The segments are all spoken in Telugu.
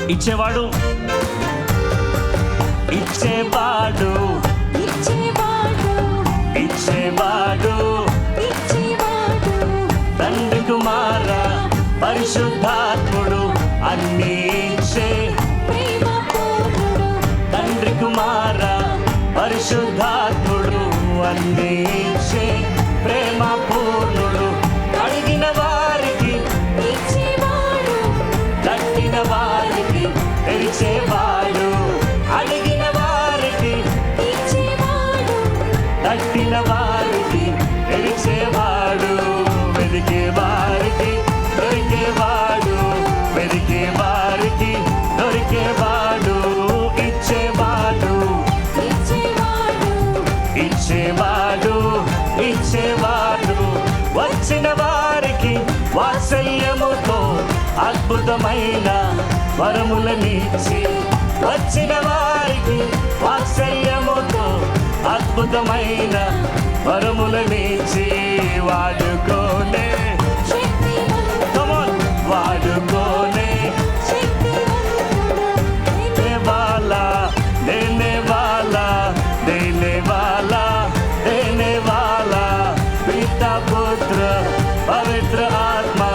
ఇచ్చేవాడు ఇచ్చేవాడు ఇచ్చేవాడు ఇచ్చేవాడు ఇచ్చేవాడు తండ్రి కుమార పరిశుద్ధాత్ముడు అన్నీ ఇచ్చే ప్రేమ పూర్ణుడు తండ్రి కుమార పరిశుద్ధాత్ముడు అన్నీ ఇచ్చే ప్రేమ పూర్ణుడు అడిగిన వారికి ఇచ్చేవాడు తట్టిన వారికి తెరిచేవాడు అడిగిన వారికి ఇచ్చేవాడు తట్టిన వారికి తెరిచేవాడు వెదికే వారికి దొరికేవాడు వెదికే వారికి దొరికేవాడు ఇచ్చేవాడు ఇచ్చేవాడు ఇచ్చేవాడు ఇచ్చేవాడు వచ్చిన వారికి వాత్సల్యముతో అద్భుతమైన వరములనిచ్చి వచ్చిన వారికి వాత్సల్యముతో అద్భుతమైన వరములనిచ్చి వాడుకోనే శక్తివంతుడు Come on. వాడుకోనే శక్తివంతుడు देने वाला देने वाला देने वाला पिता पुत्र पवित्र आत्मा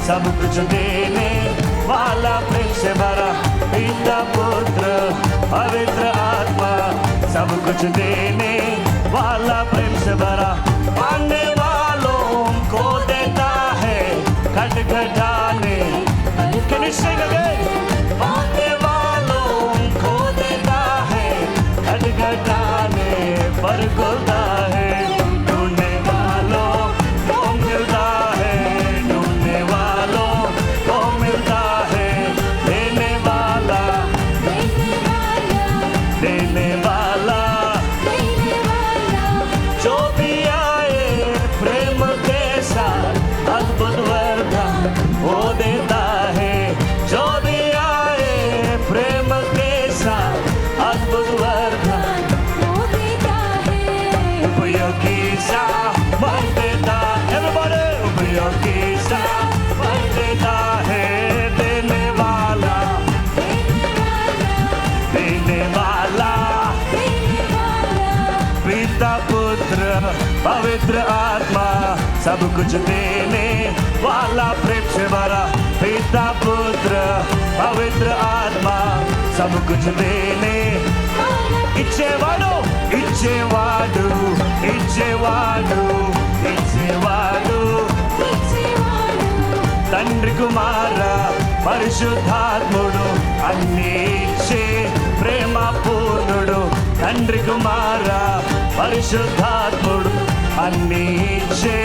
सब कुछ देने वाला प्रेम से भरा पिता पुत्र पवित्र आत्मा सब कुछ देने वाला प्रेम से भरा पाने वालों को देता है खटखटाने Can you sing again? पाने वालों को देता है खटखटाने पर खुलता है ढूंढने वालों को मिलता है ढूंढने वालों को मिलता है देने वाला देने वाला जो भी आए प्रेम के साथ अद्भुत वरदान वो देता है जो भी आए प्रेम के साथ अद्भुत वरदान वो देता है उपयोगी सा मन देता everybody उपयोगी सा मन देता है देने वाला देने वाला पिता पुत्र पवित्र आत्मा सब कुछ देने वाला प्रेम से भरा पिता पुत्र पवित्र आत्मा सब कुछ देने इच्छेवाడు इच्छेवाడు इच्छेवाడు इच्छेवाడు తండ్రి కుమార పరిశుద్ధాత్ముడు అన్నీ ఇచ్చే ప్రేమ పూర్ణుడు తండ్రి కుమార పరిశుద్ధాత్ముడు అన్నీ ఇచ్చే